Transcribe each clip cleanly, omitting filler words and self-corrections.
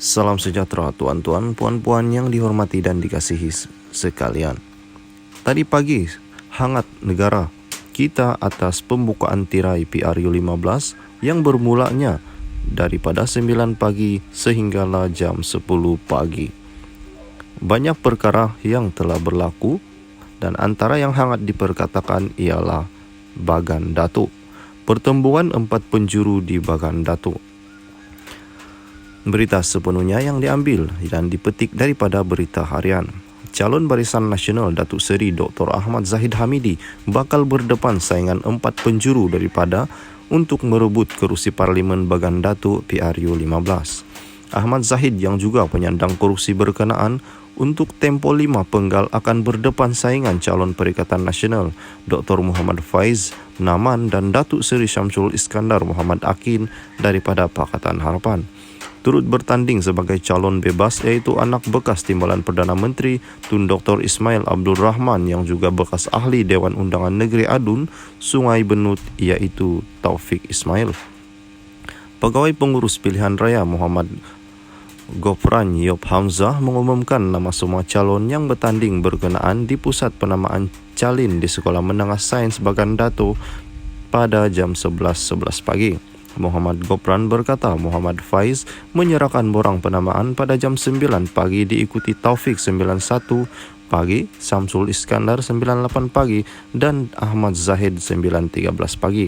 Salam sejahtera tuan-tuan, puan-puan yang dihormati dan dikasihi sekalian. Tadi pagi, hangat negara kita atas pembukaan tirai PRU15 yang bermulanya daripada 9 pagi sehinggalah jam 10 pagi. Banyak perkara yang telah berlaku dan antara yang hangat diperkatakan ialah Bagan Datuk. Pertempuran 4 penjuru di Bagan Datuk. Berita sepenuhnya yang diambil dan dipetik daripada Berita Harian. Calon Barisan Nasional Datuk Seri Dr. Ahmad Zahid Hamidi bakal berdepan saingan 4 penjuru daripada untuk merebut kerusi Parlimen Bagan Datuk PRU15. Ahmad Zahid yang juga penyandang kerusi berkenaan untuk tempoh 5 penggal akan berdepan saingan calon Perikatan Nasional Dr. Muhammad Faiz Naman dan Datuk Seri Syamsul Iskandar Muhammad Akin daripada Pakatan Harapan. Turut bertanding sebagai calon bebas iaitu anak bekas Timbalan Perdana Menteri Tun Dr. Ismail Abdul Rahman yang juga bekas ahli Dewan Undangan Negeri Adun, Sungai Benut iaitu Taufik Ismail. Pegawai Pengurus Pilihan Raya Muhammad Gofran Yop Hamzah mengumumkan nama semua calon yang bertanding berkenaan di Pusat Penamaan Calin di Sekolah Menengah Sains Bagan Datuk pada jam 11.11 pagi. Muhammad Gopran berkata Muhammad Faiz menyerahkan borang penamaan pada jam 9 pagi diikuti Taufik 91 pagi, Syamsul Iskandar 98 pagi dan Ahmad Zahid 9.13 pagi.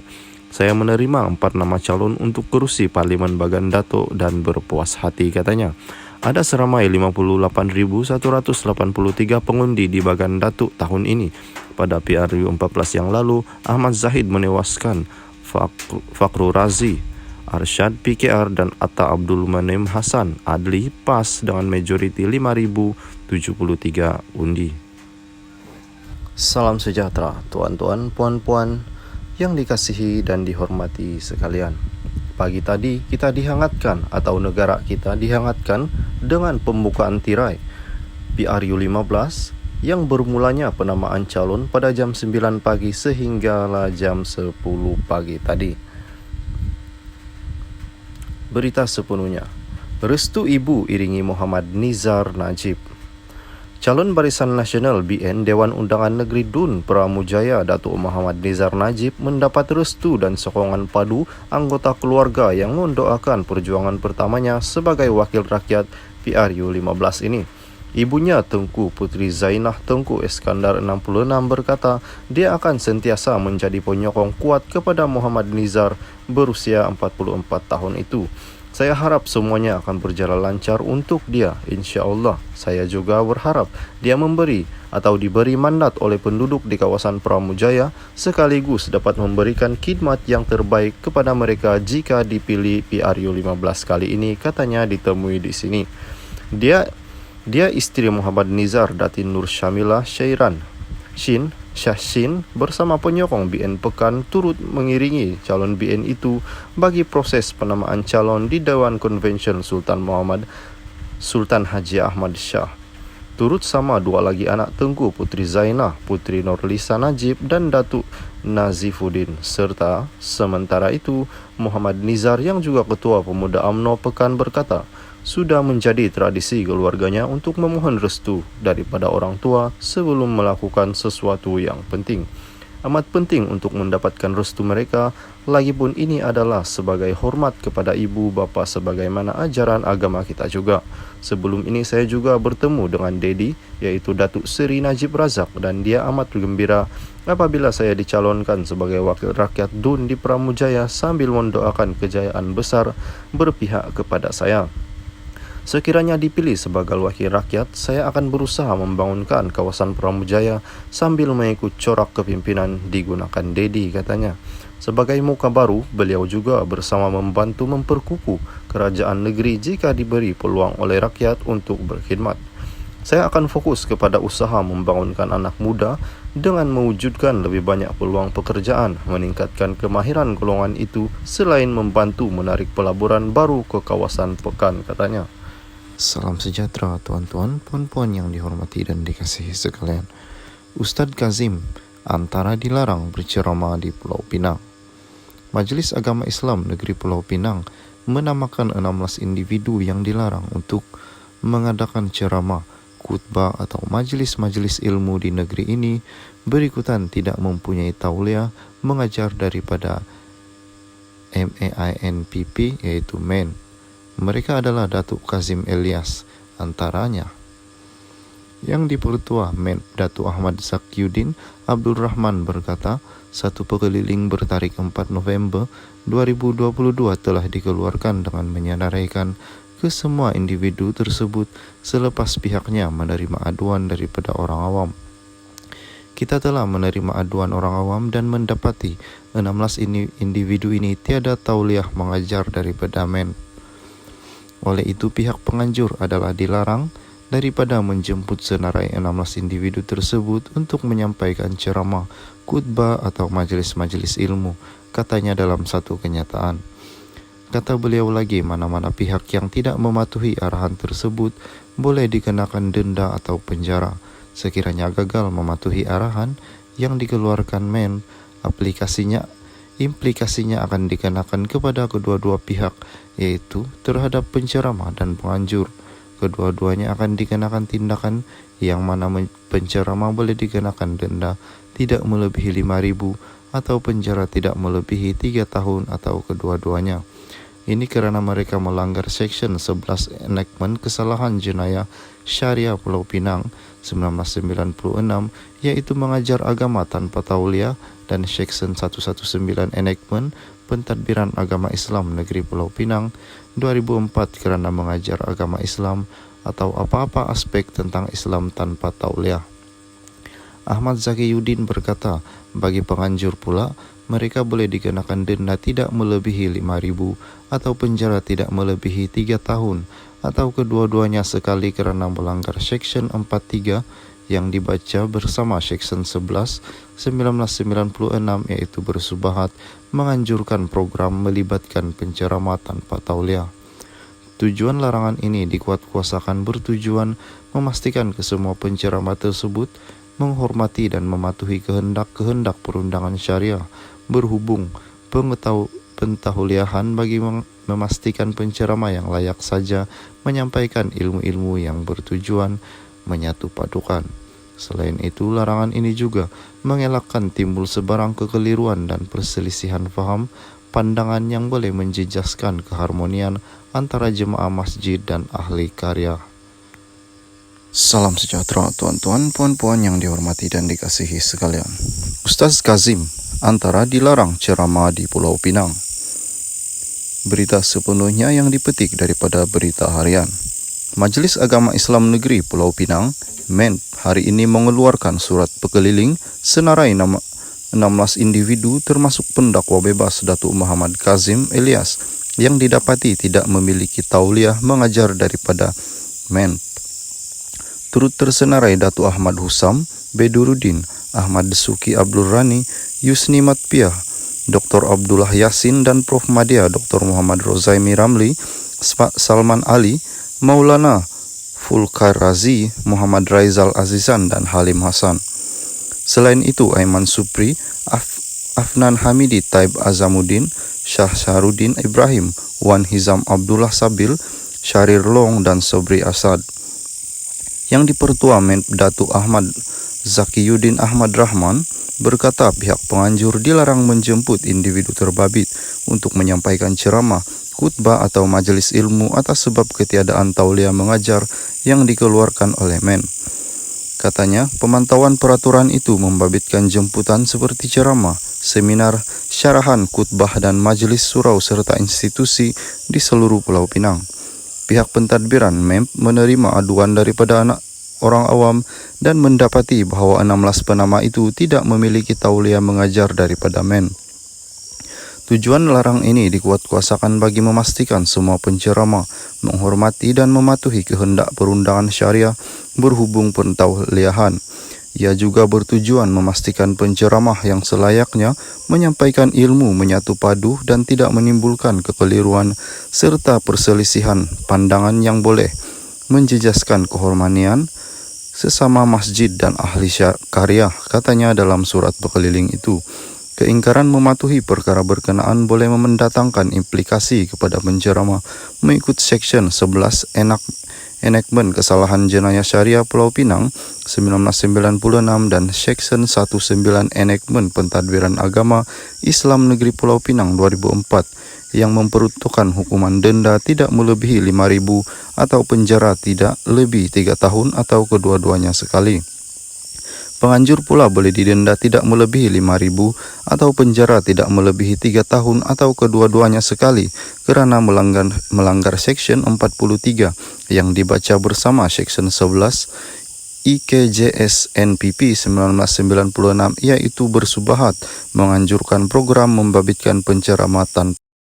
Saya menerima 4 nama calon untuk kerusi Parlimen Bagan Datuk dan berpuas hati, katanya. Ada seramai 58,183 pengundi di Bagan Datuk tahun ini. Pada PRU14 yang lalu, Ahmad Zahid menewaskan Fakhrul Razi, Arsyad PKR dan Atta Abdul Manim Hasan Adli PAS dengan majoriti 5,073 undi. Salam sejahtera tuan-tuan, puan-puan yang dikasihi dan dihormati sekalian. Pagi tadi kita dihangatkan atau negara kita dihangatkan dengan pembukaan tirai PRU15 yang bermulanya penamaan calon pada jam 9 pagi sehinggalah jam 10 pagi tadi. Berita sepenuhnya. Restu Ibu iringi Muhammad Nizar Najib. Calon Barisan Nasional BN Dewan Undangan Negeri Dun Pramujaya Datuk Muhammad Nizar Najib mendapat restu dan sokongan padu anggota keluarga yang mendoakan perjuangan pertamanya sebagai wakil rakyat PRU15 ini. Ibunya Tengku Putri Zainah Tengku Iskandar 66 berkata dia akan sentiasa menjadi penyokong kuat kepada Muhammad Nizar berusia 44 tahun itu. Saya harap semuanya akan berjalan lancar untuk dia, insya-Allah. Saya juga berharap dia diberi mandat oleh penduduk di kawasan Pramujaya sekaligus dapat memberikan khidmat yang terbaik kepada mereka jika dipilih PRU15 kali ini, katanya ditemui di sini. Dia isteri Muhammad Nizar, Datin Nur Syamilah Syahsin bersama penyokong BN Pekan turut mengiringi calon BN itu bagi proses penamaan calon di Dewan Konvensyen Sultan Haji Ahmad Shah. Turut sama 2 lagi anak Tengku, Putri Zainah, Putri Nurlisa Najib dan Datuk Nazifuddin. Serta sementara itu Muhammad Nizar yang juga Ketua Pemuda UMNO Pekan berkata sudah menjadi tradisi keluarganya untuk memohon restu daripada orang tua sebelum melakukan sesuatu yang penting. Amat penting untuk mendapatkan restu mereka, lagipun ini adalah sebagai hormat kepada ibu bapa sebagaimana ajaran agama kita juga. Sebelum ini saya juga bertemu dengan Dedi, yaitu Datuk Seri Najib Razak, dan dia amat gembira apabila saya dicalonkan sebagai wakil rakyat Dun di Pramujaya sambil mendoakan kejayaan besar berpihak kepada saya. Sekiranya dipilih sebagai wakil rakyat, saya akan berusaha membangunkan kawasan Pramujaya sambil mengikut corak kepimpinan digunakan Dedi, katanya. Sebagai muka baru, beliau juga bersama membantu memperkukuh kerajaan negeri jika diberi peluang oleh rakyat untuk berkhidmat. Saya akan fokus kepada usaha membangunkan anak muda dengan mewujudkan lebih banyak peluang pekerjaan, meningkatkan kemahiran golongan itu selain membantu menarik pelaburan baru ke kawasan Pekan, katanya. Salam sejahtera tuan-tuan, puan-puan yang dihormati dan dikasihi sekalian. Ustadz Kazim antara dilarang berceramah di Pulau Pinang. Majlis Agama Islam Negeri Pulau Pinang menamakan 16 individu yang dilarang untuk mengadakan ceramah, khutbah atau majelis-majelis ilmu di negeri ini berikutan tidak mempunyai tauliah mengajar daripada MEINPP yaitu MEN. Mereka adalah Datuk Kazim Elias antaranya. Yang dipertua MEN Datuk Ahmad Zakyuddin Abdul Rahman berkata, satu pekeliling bertarikh 4 November 2022 telah dikeluarkan dengan menyenaraikan ke semua individu tersebut selepas pihaknya menerima aduan daripada orang awam. Kita telah menerima aduan orang awam dan mendapati 16 individu ini tiada tauliah mengajar daripada MEN. Oleh itu pihak penganjur adalah dilarang daripada menjemput senarai 16 individu tersebut untuk menyampaikan ceramah, khutbah atau majelis-majelis ilmu, katanya dalam satu kenyataan. Kata beliau lagi, mana-mana pihak yang tidak mematuhi arahan tersebut boleh dikenakan denda atau penjara. Sekiranya gagal mematuhi arahan yang dikeluarkan MEN, implikasinya akan dikenakan kepada kedua-dua pihak, yaitu terhadap penceramah dan penganjur. Kedua-duanya akan dikenakan tindakan yang mana penceramah boleh dikenakan denda tidak melebihi 5.000 atau penjara tidak melebihi 3 tahun atau kedua-duanya. Ini karena mereka melanggar Section 11 Enactment Kesalahan Jenayah Syariah Pulau Pinang 1996, yaitu mengajar agama tanpa tauliah, dan Section 119 Enactment Pentadbiran Agama Islam Negeri Pulau Pinang 2004 kerana mengajar agama Islam atau apa-apa aspek tentang Islam tanpa tauliah. Ahmad Zakyuddin berkata, bagi penganjur pula, mereka boleh dikenakan denda tidak melebihi 5.000 atau penjara tidak melebihi 3 tahun atau kedua-duanya sekali kerana melanggar Section 43 yang dibaca bersama Section 11 1996, yaitu bersubahat menganjurkan program melibatkan penceramah tanpa tauliah. Tujuan larangan ini dikuatkuasakan bertujuan memastikan kesemua penceramah tersebut menghormati dan mematuhi kehendak-kehendak perundangan syariah berhubung pentauliahan bagi memastikan penceramah yang layak saja menyampaikan ilmu-ilmu yang bertujuan menyatu padukan. Selain itu, larangan ini juga mengelakkan timbul sebarang kekeliruan dan perselisihan faham pandangan yang boleh menjejaskan keharmonian antara jemaah masjid dan ahli karya. Salam sejahtera tuan-tuan, puan-puan yang dihormati dan dikasihi sekalian. Ustaz Kazim antara dilarang ceramah di Pulau Pinang. Berita sepenuhnya yang dipetik daripada Berita Harian. Majlis Agama Islam Negeri Pulau Pinang, MEN, hari ini mengeluarkan surat pekeliling senarai 16 individu termasuk pendakwa bebas Datuk Muhammad Kazim Elias yang didapati tidak memiliki tauliah mengajar daripada MEN. Turut tersenarai Datuk Ahmad Husam, Beduruddin, Ahmad Suki Abdul Rani, Yusni Matpiah, Dr. Abdullah Yasin dan Prof. Madya Dr. Muhammad Rozaimi Ramli, Salman Ali, Maulana Fulkar Razi, Muhammad Raizal Azizan dan Halim Hasan. Selain itu, Aiman Supri, Afnan Hamidi Taib Azamuddin, Syah Syarudin Ibrahim, Wan Hizam Abdullah Sabil, Syahrir Long dan Sobri Asad. Yang dipertua MEN Datuk Ahmad Zakyuddin Ahmad Rahman berkata pihak penganjur dilarang menjemput individu terbabit untuk menyampaikan ceramah, khutbah atau majelis ilmu atas sebab ketiadaan tauliah mengajar yang dikeluarkan oleh MEN. Katanya, pemantauan peraturan itu membabitkan jemputan seperti ceramah, seminar, syarahan, khutbah dan majelis surau serta institusi di seluruh Pulau Pinang. Pihak pentadbiran MEN menerima aduan daripada orang awam dan mendapati bahawa 16 penama itu tidak memiliki tauliah mengajar daripada MEN. Tujuan larang ini dikuatkuasakan bagi memastikan semua penceramah menghormati dan mematuhi kehendak perundangan syariah berhubung pentauliahan. Ia juga bertujuan memastikan penceramah yang selayaknya menyampaikan ilmu menyatu padu dan tidak menimbulkan kekeliruan serta perselisihan pandangan yang boleh menjejaskan kehormatan sesama masjid dan ahli karya, katanya dalam surat pekeliling itu. Keingkaran mematuhi perkara berkenaan boleh mendatangkan implikasi kepada pencerama mengikut Seksyen 11 Enakmen Kesalahan Jenayah Syariah Pulau Pinang 1996 dan Seksyen 19 Enakmen Pentadbiran Agama Islam Negeri Pulau Pinang 2004 yang memperuntukkan hukuman denda tidak melebihi 5.000 atau penjara tidak lebih 3 tahun atau kedua-duanya sekali. Penganjur pula boleh didenda tidak melebihi 5.000 atau penjara tidak melebihi 3 tahun atau kedua-duanya sekali kerana melanggar Seksyen 43 yang dibaca bersama Seksyen 11 IKJS NPP 1996 iaitu bersubahat menganjurkan program membabitkan penceramatan